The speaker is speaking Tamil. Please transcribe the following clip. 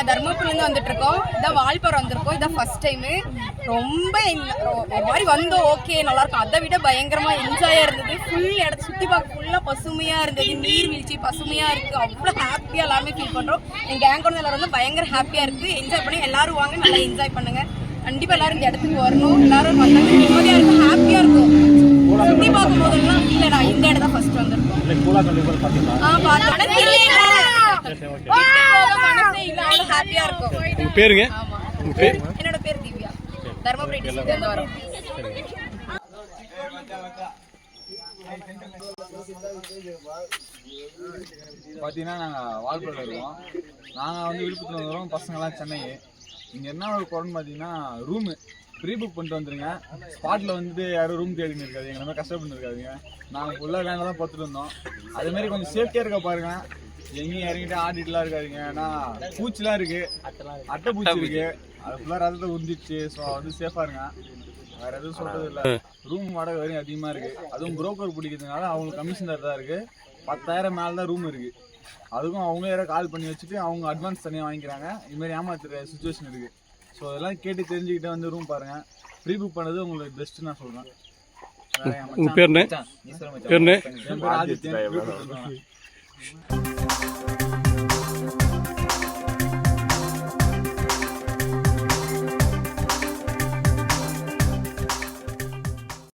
தர்மபுரிலேருந்து வந்துட்டு இருக்கோம். இதான் வால்பாறை வந்திருக்கோம். இதான் ஃபர்ஸ்ட் டைமு. ரொம்ப ஒரு மாதிரி வந்தோம். ஓகே நல்லா இருக்கும். அதை விட பயங்கரமா என்ஜாயா இருந்தது. ஃபுல் இடத்த சுற்றி பார்க்க ஃபுல்லாக பசுமையா இருந்தது. நீர்வீழ்ச்சி பசுமையா இருக்கு. அவ்வளோ ஹாப்பியா எல்லாமே ஃபீல் பண்றோம். என் கேங்கோட எல்லாரும் வந்து பயங்கர ஹாப்பியா இருக்கு. என்ஜாய் பண்ணி எல்லாரும் வாங்க, நல்லா என்ஜாய் பண்ணுங்க. கண்டிப்பா எல்லாரும் இந்த இடத்துக்கு வரணும். எல்லாரும் வந்தாங்க நிம்மதியா இருக்கும், ஹாப்பியா இருக்கும். சுத்தி பார்க்கும் போதெல்லாம் இல்ல நான் இந்த இடம் தான் ஃபர்ஸ்ட் வந்திருக்கோம். மனசே இல்ல, அவ்வளோ ஹாப்பியா இருக்கும். உங்க பேருங்க? என்னோட பேர் திவ்யா. தர்மபுரி டிஸ்ட்ரிக்ட்ல இருந்து வரோம். பார்த்தீங்கன்னா நாங்கள் வால்பாறையில் இருக்கோம். நாங்கள் வந்து விழுப்புரத்தில் வரோம், பசங்கள்லாம் சென்னை. இங்கே என்ன ஒரு குறைன்னு பார்த்தீங்கன்னா ரூமு ப்ரீ புக் பண்ணிட்டு வந்துருங்க. ஸ்பாட்டில் வந்துட்டு யாரும் ரூம் தேடின்னு இருக்காது, எங்களை மாதிரி கஷ்டப்பட்டு இருக்காதுங்க. நாங்கள் ஃபுல்லாக வேனில் தான் பார்த்துட்டு இருந்தோம். அதேமாரி கொஞ்சம் சேஃப்டியாக இருக்க பாருங்க. எங்கேயும் இறங்கிட்டு ஆடிட்டுலாம் இருக்காதுங்க. ஏன்னா பூச்சிலாம் இருக்குது, அட்டை பூச்சி இருக்குது, அது ஃபுல்லாக ரத்தத்தை உந்திச்சு. ஸோ வந்து சேஃபாக இருங்க, வேறு எதுவும் சொல்கிறது இல்லை. ரூம் வாடகை வரையும் அதிகமாக இருக்குது. அதுவும் புரோக்கர் பிடிக்கிறதுனால அவங்களுக்கு கமிஷன் தான் இருக்குது. 10,000 மேலே தான் ரூம் இருக்குது. அதுக்கும் அவங்க யாராவது கால் பண்ணி வச்சுட்டு அவங்க அட்வான்ஸ் தனியாக வாங்கிக்கிறாங்க. இதுமாரி ஏமாத்துற சுச்சுவேஷன் இருக்குது. ஸோ அதெல்லாம் கேட்டு தெரிஞ்சுக்கிட்டே வந்து ரூம் பாருங்கள். ப்ரீ புக் பண்ணது உங்களுக்கு பெஸ்ட்டு நான் சொல்கிறேன். உங்கள் பேர் என்ன? என் பேர் ஆதித்யன்.